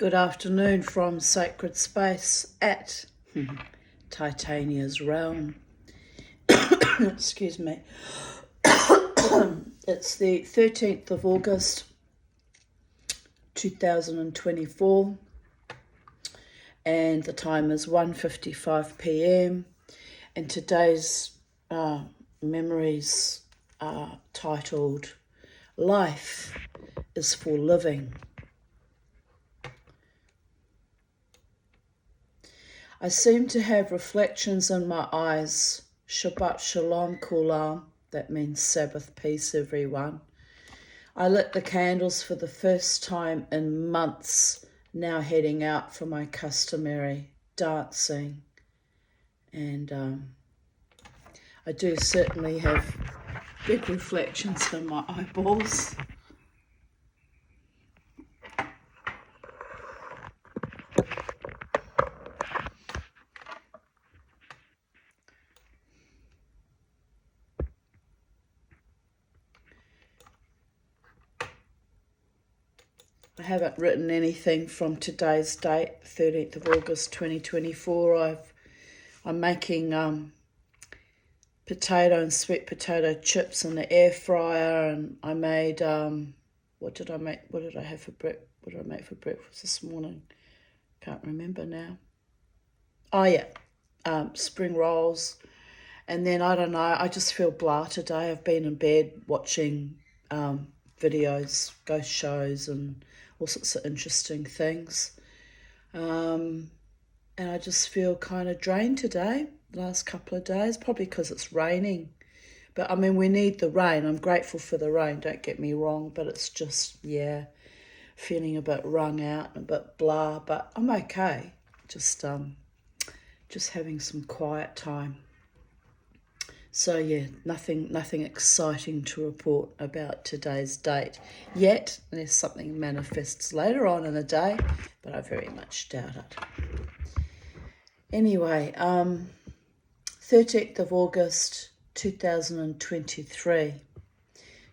Good afternoon from Sacred Space at Titania's Realm. Excuse me. It's the 13th of August 2024 and the time is 1:55 p.m. and today's memories are titled Life is for Living. I seem to have reflections in my eyes. Shabbat Shalom Kulam, that means Sabbath peace, everyone. I lit the candles for the first time in months, now heading out for my customary dancing. And I do certainly have big reflections in my eyeballs. I haven't written anything from today's date, 13th of August 2024. I'm making potato and sweet potato chips in the air fryer, and I made what did I make for breakfast this morning? Can't remember now. Oh yeah, spring rolls. And then I don't know, I just feel blah today. I've been in bed watching videos, ghost shows and all sorts of interesting things. And I just feel kind of drained today, the last couple of days, probably because it's raining. But I mean, we need the rain. I'm grateful for the rain, don't get me wrong, but it's just, feeling a bit wrung out and a bit blah, but I'm okay. Just having some quiet time. So yeah, nothing exciting to report about today's date yet, unless something manifests later on in the day, but I very much doubt it. Anyway, 13th of August 2023,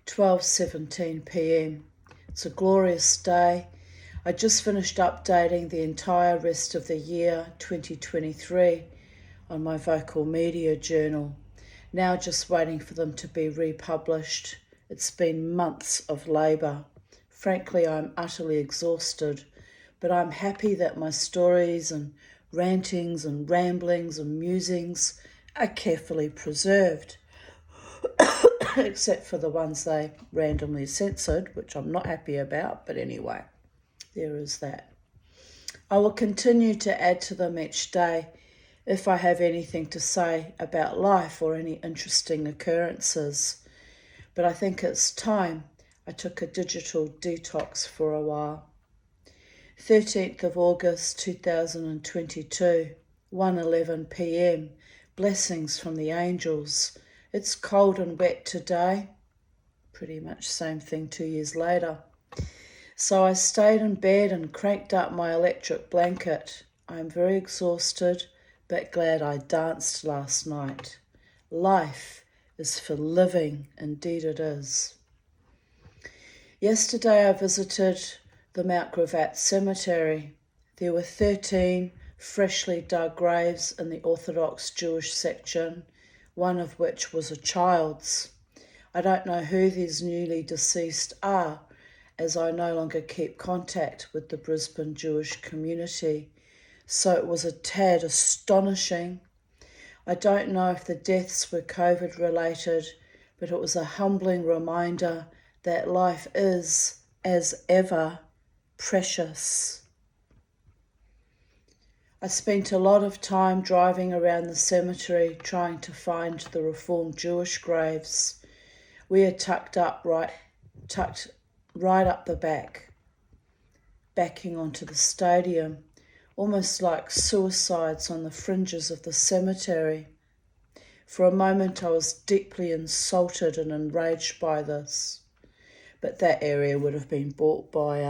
12:17 p.m. It's a glorious day. I just finished updating the entire rest of the year 2023 on my Vocal Media journal. Now just waiting for them to be republished. It's been months of labour. Frankly, I'm utterly exhausted, but I'm happy that my stories and rantings and ramblings and musings are carefully preserved, except for the ones they randomly censored, which I'm not happy about, but anyway, there is that. I will continue to add to them each day if I have anything to say about life or any interesting occurrences. But I think it's time I took a digital detox for a while. 13th of August 2022, 1:11 p.m. Blessings from the angels. It's cold and wet today. Pretty much same thing 2 years later. So I stayed in bed and cranked up my electric blanket. I'm very exhausted, but glad I danced last night. Life is for living, indeed it is. Yesterday I visited the Mount Gravatt Cemetery. There were 13 freshly dug graves in the Orthodox Jewish section, one of which was a child's. I don't know who these newly deceased are, as I no longer keep contact with the Brisbane Jewish community. So it was a tad astonishing. I don't know if the deaths were COVID related, but it was a humbling reminder that life is, as ever, precious. I spent a lot of time driving around the cemetery trying to find the Reformed Jewish graves. We are tucked right up the back, backing onto the stadium, almost like suicides on the fringes of the cemetery. For a moment I was deeply insulted and enraged by this, but that area would have been bought by,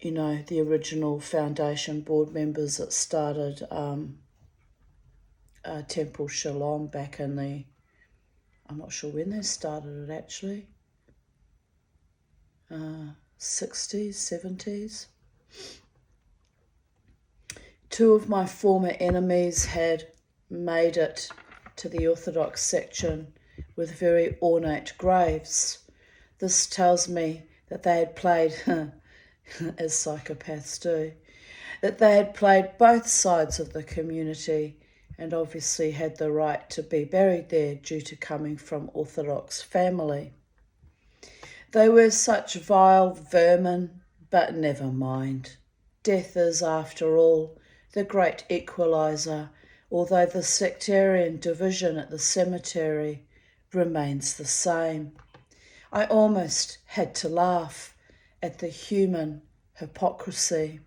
the original foundation board members that started Temple Shalom back in I'm not sure when they started it actually, 60s, 70s. Two of my former enemies had made it to the Orthodox section with very ornate graves. This tells me that they had played, as psychopaths do, that they had played both sides of the community and obviously had the right to be buried there due to coming from Orthodox family. They were such vile vermin, but never mind. Death is, after all, the great equaliser, although the sectarian division at the cemetery remains the same. I almost had to laugh at the human hypocrisy.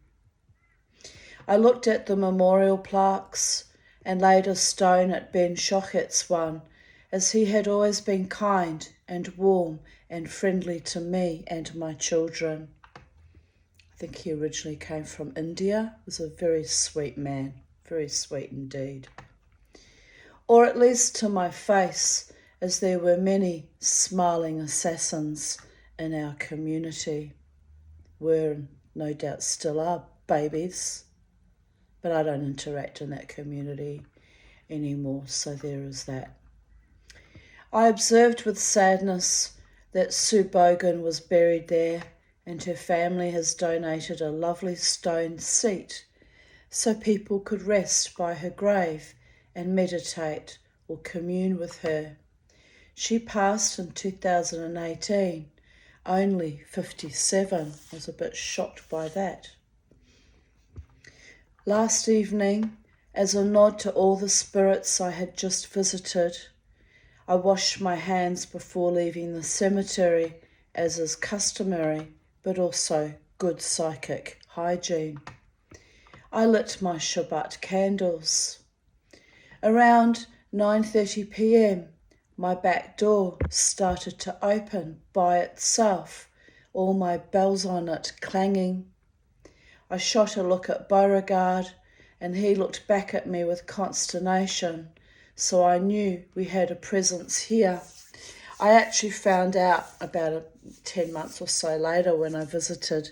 I looked at the memorial plaques and laid a stone at Ben Shochet's one, as he had always been kind and warm and friendly to me and my children. I think he originally came from India. He was a very sweet man, very sweet indeed. Or at least to my face, as there were many smiling assassins in our community. Were, no doubt still are, babies. But I don't interact in that community anymore, so there is that. I observed with sadness that Sue Bogan was buried there, and her family has donated a lovely stone seat so people could rest by her grave and meditate or commune with her. She passed in 2018, only 57. I was a bit shocked by that. Last evening, as a nod to all the spirits I had just visited, I washed my hands before leaving the cemetery, as is customary, but also good psychic hygiene. I lit my Shabbat candles. Around 9:30 p.m, my back door started to open by itself, all my bells on it clanging. I shot a look at Beauregard, and he looked back at me with consternation, so I knew we had a presence here. I actually found out about 10 months or so later when I visited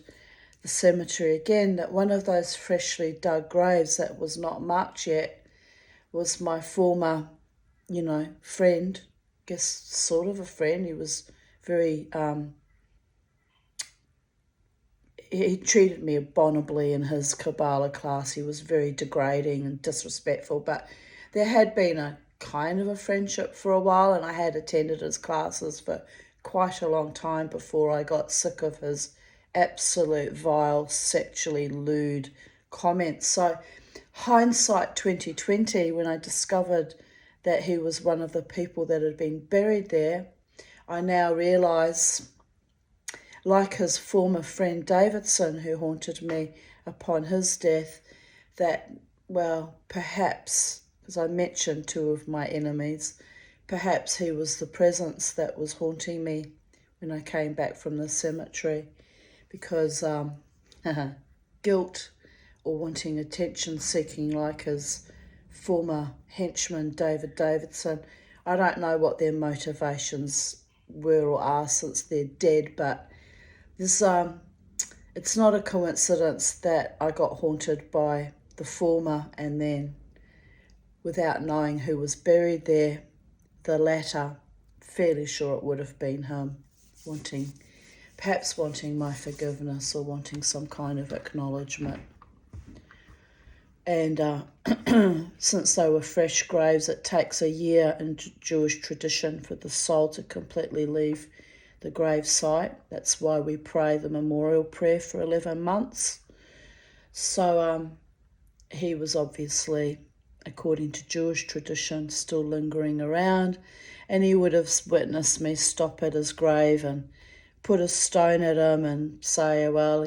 the cemetery again that one of those freshly dug graves that was not marked yet was my former, friend, guess sort of a friend. He was very, he treated me abominably in his Kabbalah class. He was very degrading and disrespectful, but there had been a kind of a friendship for a while, and I had attended his classes for quite a long time before I got sick of his absolute vile, sexually lewd comments. So hindsight 2020, when I discovered that he was one of the people that had been buried there, I now realise, like his former friend Davidson, who haunted me upon his death, that, well, perhaps, because I mentioned two of my enemies, perhaps he was the presence that was haunting me when I came back from the cemetery, because guilt or wanting attention seeking like his former henchman David Davidson, I don't know what their motivations were or are since they're dead, but this, it's not a coincidence that I got haunted by the former, and then, without knowing who was buried there, the latter, fairly sure it would have been him, perhaps wanting my forgiveness or wanting some kind of acknowledgement. And since they were fresh graves, it takes a year in Jewish tradition for the soul to completely leave the grave site. That's why we pray the memorial prayer for 11 months. So he was obviously, according to Jewish tradition, still lingering around, and he would have witnessed me stop at his grave and put a stone at him and say, well,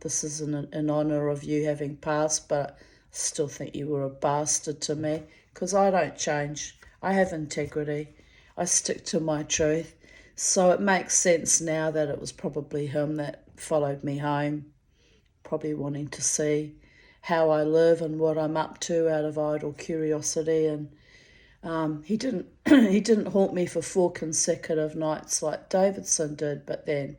this is in honour of you having passed, but I still think you were a bastard to me, because I don't change. I have integrity. I stick to my truth. So it makes sense now that it was probably him that followed me home, probably wanting to see how I live and what I'm up to out of idle curiosity. And he didn't he didn't haunt me for 4 consecutive nights like Davidson did, but then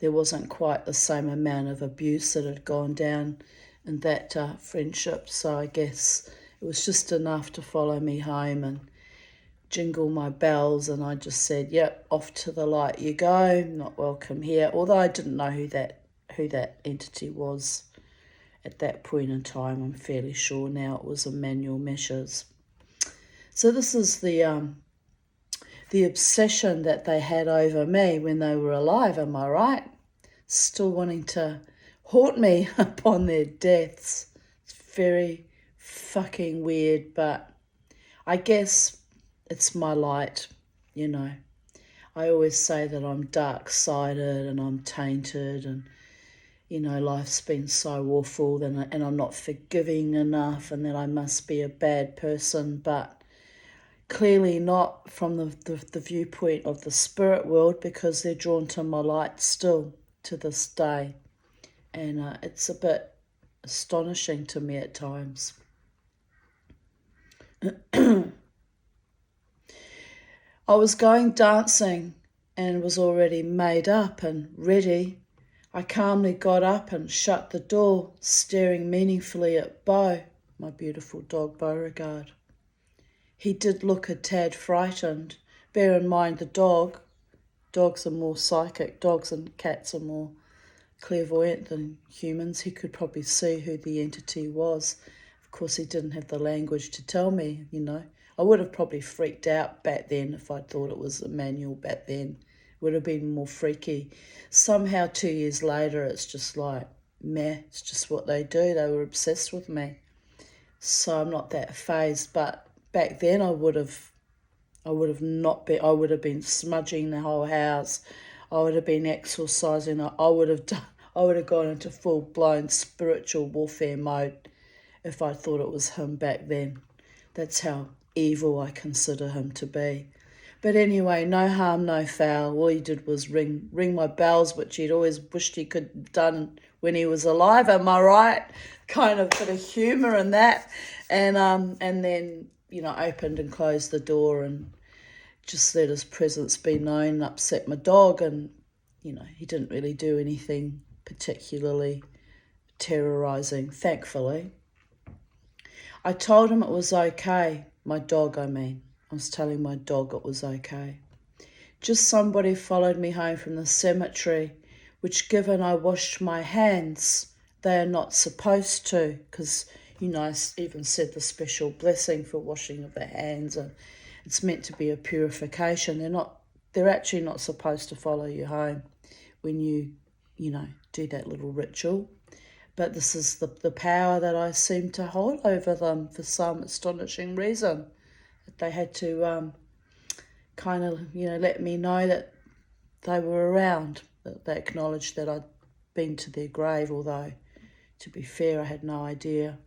there wasn't quite the same amount of abuse that had gone down in that friendship. So I guess it was just enough to follow me home and jingle my bells, and I just said, yep, off to the light you go, not welcome here. Although I didn't know who that entity was at that point in time. I'm fairly sure now it was Emmanuel Meshes. So this is the obsession that they had over me when they were alive, am I right? Still wanting to haunt me upon their deaths. It's very fucking weird, but I guess it's my light, you know. I always say that I'm dark-sided and I'm tainted and, you know, life's been so awful and I'm not forgiving enough and that I must be a bad person, but clearly not from the viewpoint of the spirit world, because they're drawn to my light still to this day. And it's a bit astonishing to me at times. I was going dancing and was already made up and ready. I calmly got up and shut the door, staring meaningfully at Beau, my beautiful dog Beauregard. He did look a tad frightened. Bear in mind dogs are more psychic, dogs and cats are more clairvoyant than humans. He could probably see who the entity was. Of course, he didn't have the language to tell me, you know. I would have probably freaked out back then if I thought it was Emmanuel back then. It would have been more freaky. Somehow 2 years later, it's just like, meh, it's just what they do. They were obsessed with me. So I'm not that fazed. But back then I would have been smudging the whole house. I would have been exorcising. I would have gone into full-blown spiritual warfare mode if I thought it was him back then. That's how evil I consider him to be. But anyway, no harm, no foul. All he did was ring my bells, which he'd always wished he could have done when he was alive. Am I right? Kind of bit of humour in that. And then, you know, opened and closed the door and just let his presence be known, upset my dog. And, you know, he didn't really do anything particularly terrorising, thankfully. I told him it was okay. My dog, I mean. I was telling my dog it was okay. Just somebody followed me home from the cemetery, which, given I washed my hands, they are not supposed to, because, you know, I even said the special blessing for washing of the hands, and it's meant to be a purification. They're actually not supposed to follow you home when you know, do that little ritual. But this is the power that I seem to hold over them for some astonishing reason. They had to kind of, you know, let me know that they were around, that they acknowledged that I'd been to their grave, although, to be fair, I had no idea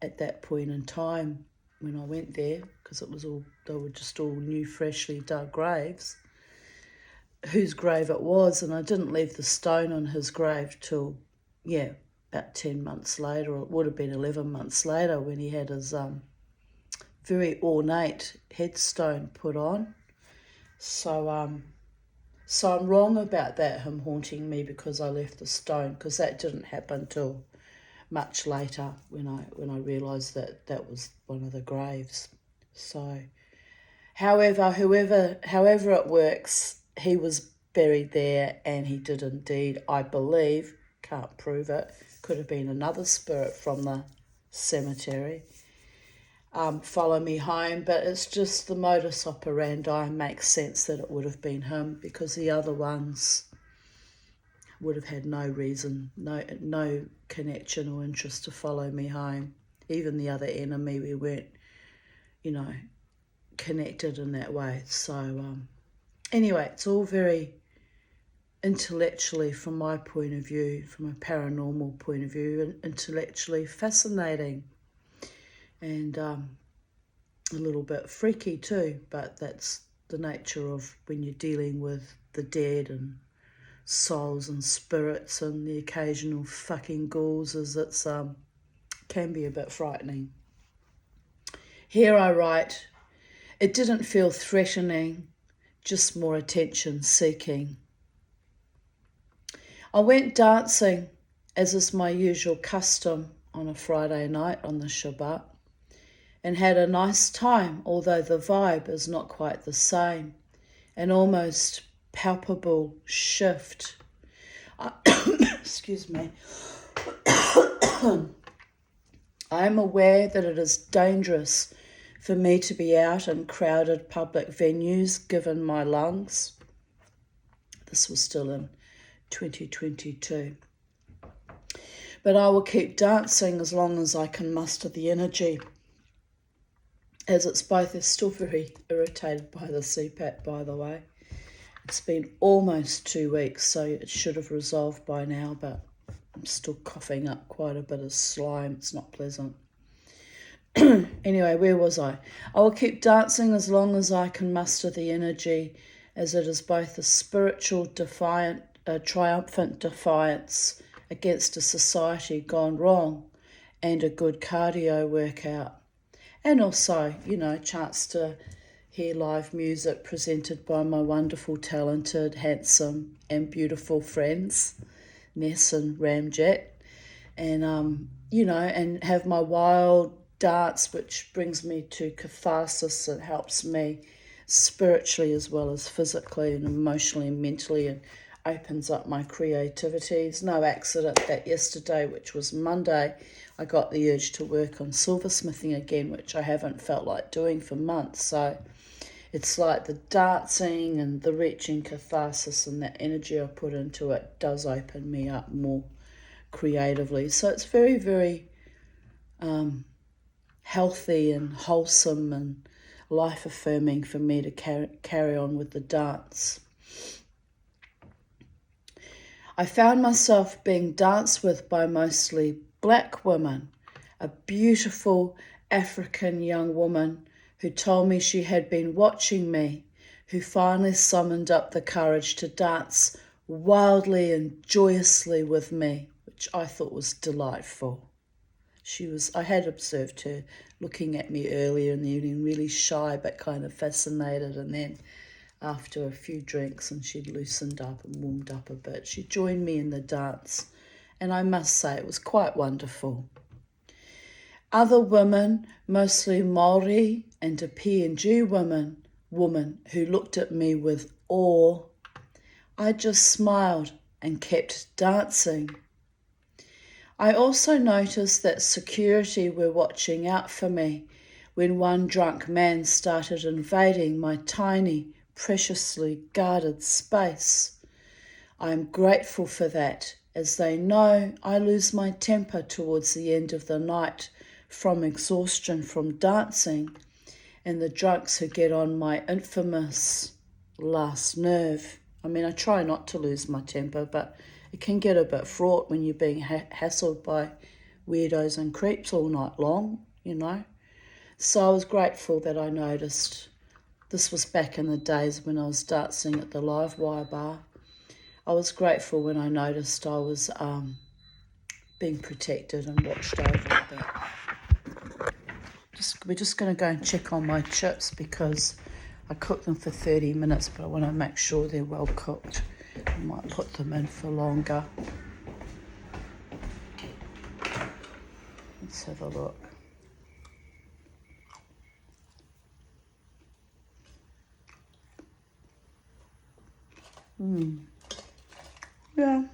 at that point in time when I went there, because they were just all new, freshly dug graves, whose grave it was. And I didn't leave the stone on his grave till, about 10 months later, or it would have been 11 months later, when he had his very ornate headstone put on. So I'm wrong about that, him haunting me because I left the stone, because that didn't happen till much later when I realised that was one of the graves. So, however it works, he was buried there, and he did indeed, I believe, can't prove it, could have been another spirit from the cemetery, follow me home. But it's just the modus operandi makes sense that it would have been him, because the other ones would have had no reason, no connection or interest to follow me home. Even the other enemy, we weren't, you know, connected in that way. So anyway, it's all very intellectually, from my point of view, from a paranormal point of view, intellectually fascinating, and a little bit freaky too. But that's the nature of when you're dealing with the dead and souls and spirits and the occasional fucking ghouls, as it's can be a bit frightening. Here I write, it didn't feel threatening, just more attention seeking. I went dancing, as is my usual custom on a Friday night on the Shabbat, and had a nice time, although the vibe is not quite the same. An almost palpable shift. Excuse me. I am aware that it is dangerous for me to be out in crowded public venues given my lungs. This was still in 2022. But I will keep dancing as long as I can muster the energy, as it's both still very irritated by the CPAP, by the way. It's been almost 2 weeks, so it should have resolved by now, but I'm still coughing up quite a bit of slime. It's not pleasant. Anyway, where was I? I will keep dancing as long as I can muster the energy, as it is both a spiritual triumphant defiance against a society gone wrong and a good cardio workout. And also, chance to hear live music presented by my wonderful, talented, handsome and beautiful friends, Ness and Ramjet. And, and have my wild dance, which brings me to catharsis and helps me spiritually as well as physically and emotionally and mentally, and opens up my creativity. It's no accident that yesterday, which was Monday, I got the urge to work on silversmithing again, which I haven't felt like doing for months. So it's like the dancing and the reaching catharsis and that energy I put into it does open me up more creatively. So it's very, very healthy and wholesome and life-affirming for me to carry on with the dance. I found myself being danced with by mostly black women, a beautiful African young woman who told me she had been watching me, who finally summoned up the courage to dance wildly and joyously with me, which I thought was delightful. I had observed her looking at me earlier in the evening, really shy but kind of fascinated, and then after a few drinks and she'd loosened up and warmed up a bit, she joined me in the dance, and I must say it was quite wonderful. Other women, mostly Māori and a PNG woman who looked at me with awe, I just smiled and kept dancing. I also noticed that security were watching out for me when one drunk man started invading my tiny, preciously guarded space. I am grateful for that, as they know I lose my temper towards the end of the night from exhaustion from dancing, and the drunks who get on my infamous last nerve. I mean, I try not to lose my temper, but it can get a bit fraught when you're being hassled by weirdos and creeps all night long, So I was grateful that I noticed. This was back in the days when I was dancing at the Live Wire bar. I was grateful when I noticed I was being protected and watched over a bit. We're just going to go and check on my chips because I cooked them for 30 minutes, but I want to make sure they're well cooked. I might put them in for longer. Let's have a look. Yeah.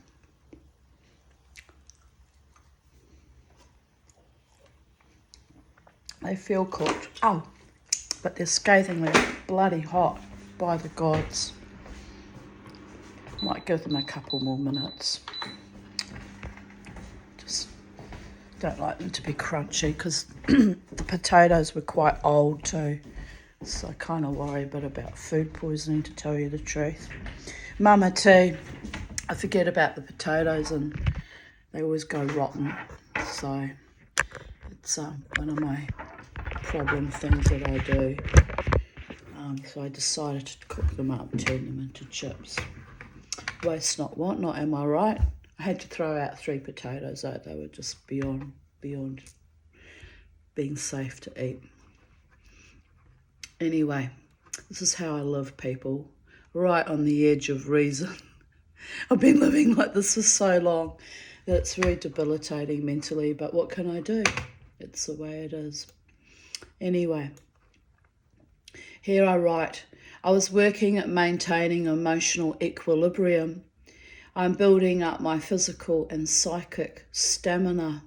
They feel cooked. Oh, but they're scathingly bloody hot, by the gods. Might give them a couple more minutes. Just don't like them to be crunchy because the potatoes were quite old too. So I kind of worry a bit about food poisoning, to tell you the truth. Mama too, I forget about the potatoes and they always go rotten. So it's one of my problem things that I do. So I decided to cook them up, turn them into chips. Waste not, want not, am I right? I had to throw out 3 potatoes though. They were just beyond being safe to eat. Anyway, this is how I live, people. Right on the edge of reason. I've been living like this for so long that it's very debilitating mentally, but what can I do? It's the way it is. Anyway, here I write, I was working at maintaining emotional equilibrium. I'm building up my physical and psychic stamina.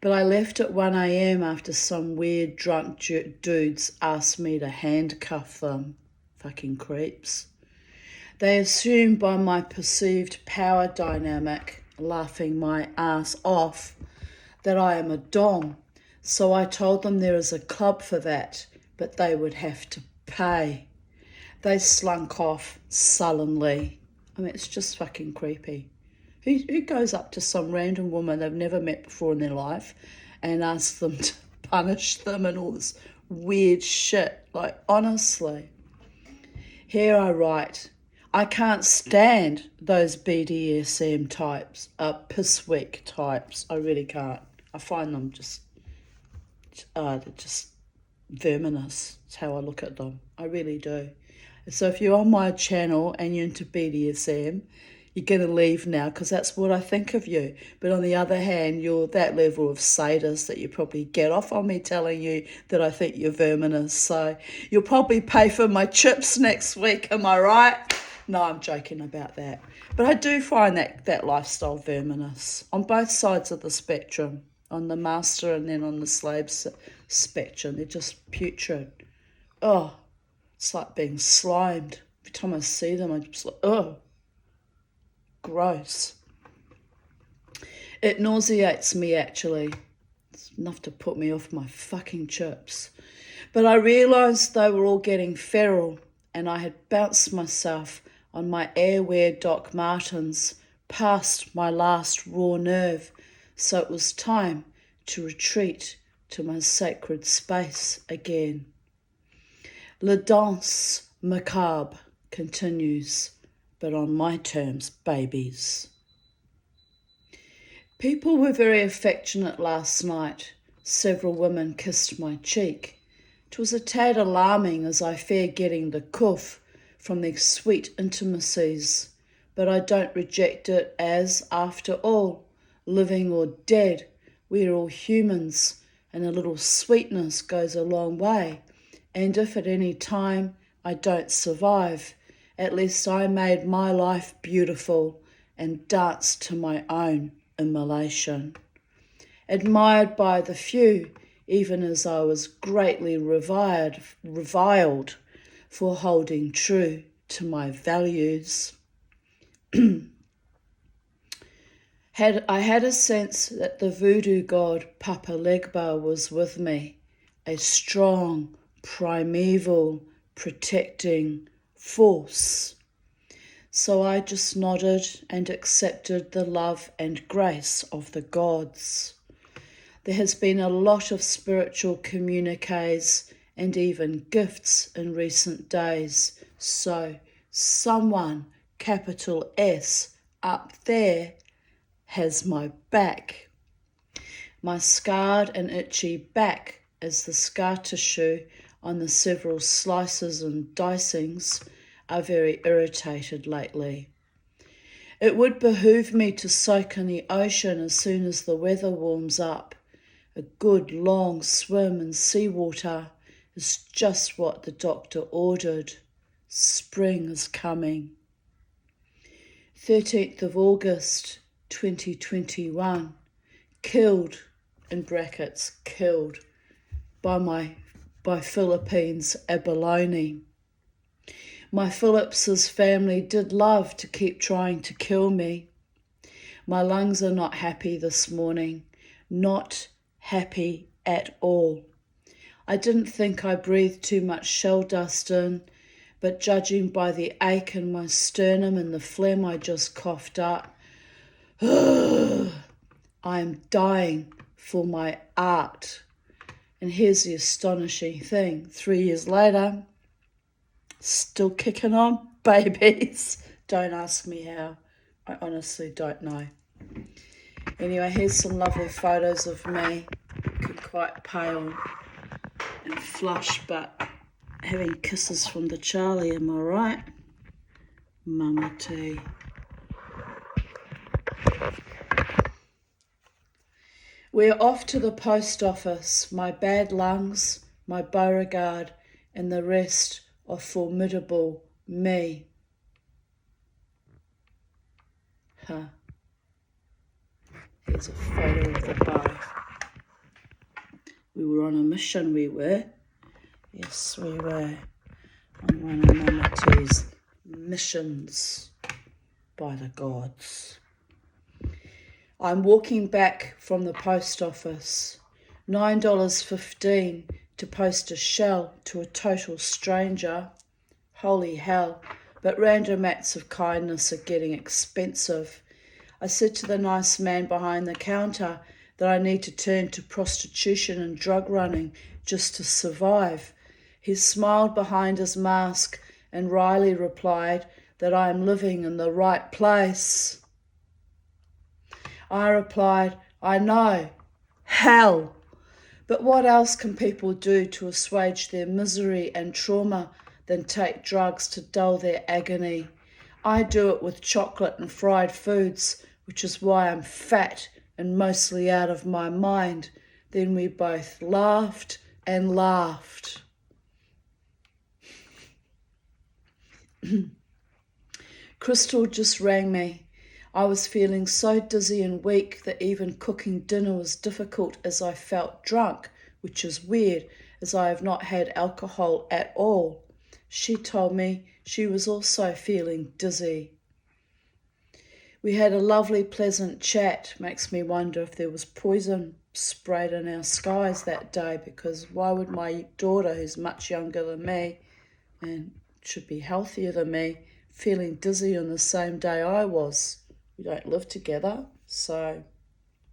But I left at 1 a.m. after some weird drunk dudes asked me to handcuff them. Fucking creeps. They assumed by my perceived power dynamic, laughing my ass off, that I am a dom. So I told them there is a club for that, but they would have to pay. They slunk off sullenly. I mean, it's just fucking creepy. Who goes up to some random woman they've never met before in their life and asks them to punish them and all this weird shit? Like, honestly. Here I write, I can't stand those BDSM types, pissweak types. I really can't. I find them they're just verminous. It's how I look at them. I really do. So if you're on my channel and you're into BDSM, you're going to leave now because that's what I think of you. But on the other hand, you're that level of sadist that you probably get off on me telling you that I think you're verminous. So you'll probably pay for my chips next week, am I right? No, I'm joking about that. But I do find that lifestyle verminous on both sides of the spectrum, on the master and then on the slave spectrum. They're just putrid. Oh, it's like being slimed. Every time I see them, I'm just like, oh. Gross. It nauseates me, actually. It's enough to put me off my fucking chips. But I realised they were all getting feral and I had bounced myself on my Airwear Doc Martens past my last raw nerve, so it was time to retreat to my sacred space again. Le Danse Macabre continues, but on my terms, babies. People were very affectionate last night. Several women kissed my cheek. It was a tad alarming as I feared getting the cuff from their sweet intimacies, but I don't reject it as, after all, living or dead, we're all humans and a little sweetness goes a long way. And if at any time I don't survive, at least I made my life beautiful and danced to my own immolation. Admired by the few, even as I was greatly reviled for holding true to my values. I had a sense that the voodoo god Papa Legba was with me, a strong, primeval, protecting force. So I just nodded and accepted the love and grace of the gods. There has been a lot of spiritual communiques and even gifts in recent days. So someone, capital S, up there has my back. My scarred and itchy back, as the scar tissue on the several slices and dicings are very irritated lately. It would behoove me to soak in the ocean as soon as the weather warms up. A good long swim in seawater is just what the doctor ordered. Spring is coming. 13th of August 2021. Killed, in brackets, killed by Philippines abalone. My Phillips's family did love to keep trying to kill me. My lungs are not happy this morning, not happy at all. I didn't think I breathed too much shell dust in, but judging by the ache in my sternum and the phlegm I just coughed up, I am dying for my art. And here's the astonishing thing, 3 years later, still kicking on, babies. Don't ask me how. I honestly don't know. Anyway, here's some lovely photos of me, looking quite pale and flush, but having kisses from the Charlie, am I right? Mama T. We're off to the post office, my bad lungs, my Beauregard, and the rest of formidable me. Here's a photo of the bow. We were on a mission, we were. Yes, we were on one of Mama T's missions by the gods. I'm walking back from the post office. $9.15 to post a shell to a total stranger. Holy hell, but random acts of kindness are getting expensive. I said to the nice man behind the counter that I need to turn to prostitution and drug running just to survive. He smiled behind his mask and wryly replied that I am living in the right place. I replied, I know, hell. But what else can people do to assuage their misery and trauma than take drugs to dull their agony? I do it with chocolate and fried foods, which is why I'm fat and mostly out of my mind. Then we both laughed and laughed. Crystal just rang me. I was feeling so dizzy and weak that even cooking dinner was difficult as I felt drunk, which is weird as I have not had alcohol at all. She told me she was also feeling dizzy. We had a lovely, pleasant chat. Makes me wonder if there was poison sprayed in our skies that day, because why would my daughter, who's much younger than me and should be healthier than me, feeling dizzy on the same day I was? We don't live together, so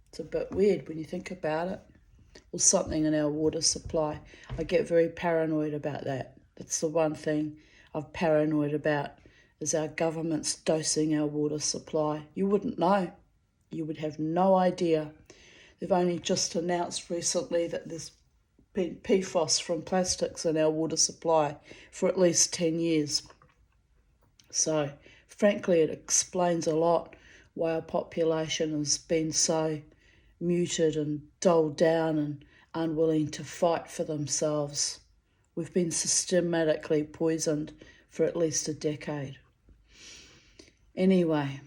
it's a bit weird when you think about it. Or something in our water supply. I get very paranoid about that. That's the one thing I'm paranoid about, is our government's dosing our water supply. You wouldn't know. You would have no idea. They've only just announced recently that there's been PFOS from plastics in our water supply for at least 10 years. So, frankly, it explains a lot why our population has been so muted and dulled down and unwilling to fight for themselves. We've been systematically poisoned for at least a decade. Anyway,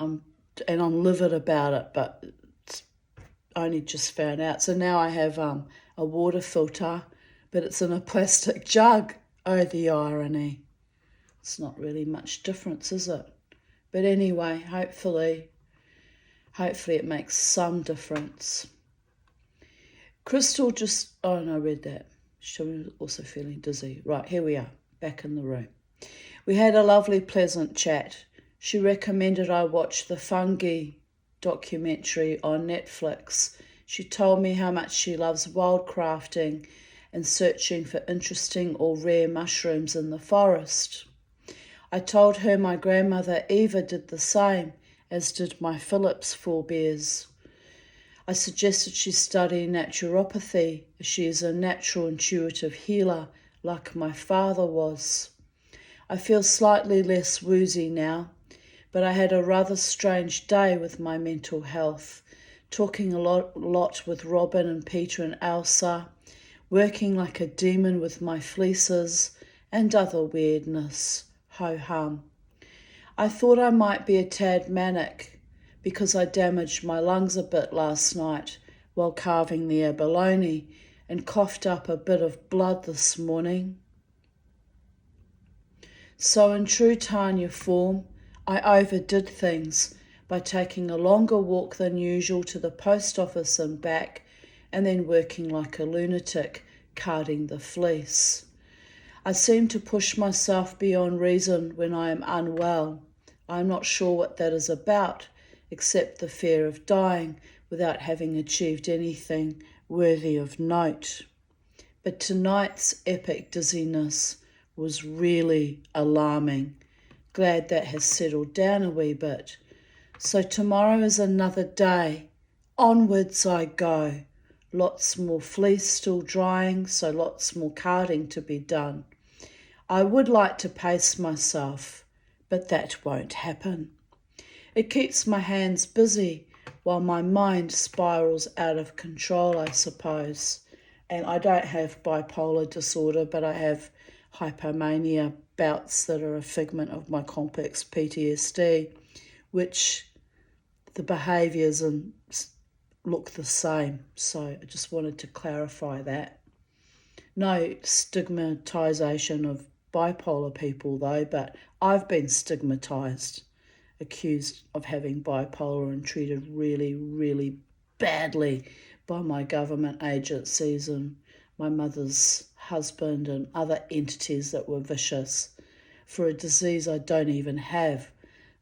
I'm livid about it, but it's only just found out. So now I have a water filter, but it's in a plastic jug. Oh, the irony. It's not really much difference, is it? But anyway, hopefully it makes some difference. Crystal just, oh no, I read that. She was also feeling dizzy. Right, here we are, back in the room. We had a lovely, pleasant chat. She recommended I watch the fungi documentary on Netflix. She told me how much she loves wildcrafting and searching for interesting or rare mushrooms in the forest. I told her my grandmother Eva did the same, as did my Phillips forebears. I suggested she study naturopathy, as she is a natural intuitive healer like my father was. I feel slightly less woozy now, but I had a rather strange day with my mental health, talking a lot with Robin and Peter and Elsa, working like a demon with my fleeces, and other weirdness. Ho-hum. I thought I might be a tad manic because I damaged my lungs a bit last night while carving the abalone and coughed up a bit of blood this morning. So in true Tanya form, I overdid things by taking a longer walk than usual to the post office and back, and then working like a lunatic, carding the fleece. I seem to push myself beyond reason when I am unwell. I'm not sure what that is about, except the fear of dying without having achieved anything worthy of note. But tonight's epic dizziness was really alarming. Glad that has settled down a wee bit. So tomorrow is another day. Onwards I go. Lots more fleece still drying, so lots more carding to be done. I would like to pace myself, but that won't happen. It keeps my hands busy while my mind spirals out of control, I suppose. And I don't have bipolar disorder, but I have hypomania bouts that are a figment of my complex PTSD, which the behaviours look the same. So I just wanted to clarify that. No stigmatisation of bipolar people though, but I've been stigmatised, accused of having bipolar and treated really, really badly by my government agencies and my mother's husband and other entities that were vicious for a disease I don't even have.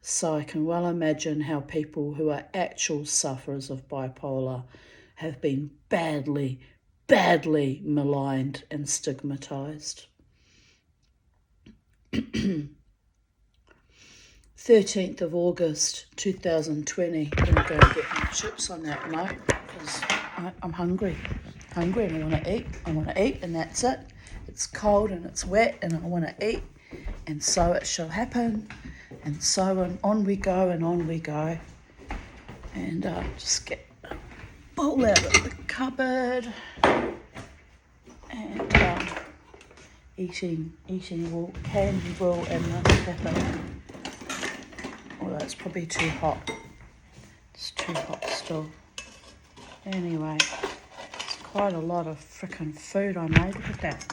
So I can well imagine how people who are actual sufferers of bipolar have been badly, badly maligned and stigmatised. 13th of August 2020. I'm going to go and get my chips on that note because I'm hungry and I want to eat. I want to eat and that's it. It's cold and it's wet and I want to eat, and so it shall happen. And so on we go and on we go. And just get a bowl out of the cupboard and eating candy wool and the pepper. Although it's probably too hot. It's too hot still. Anyway, it's quite a lot of frickin' food I made. Look at that.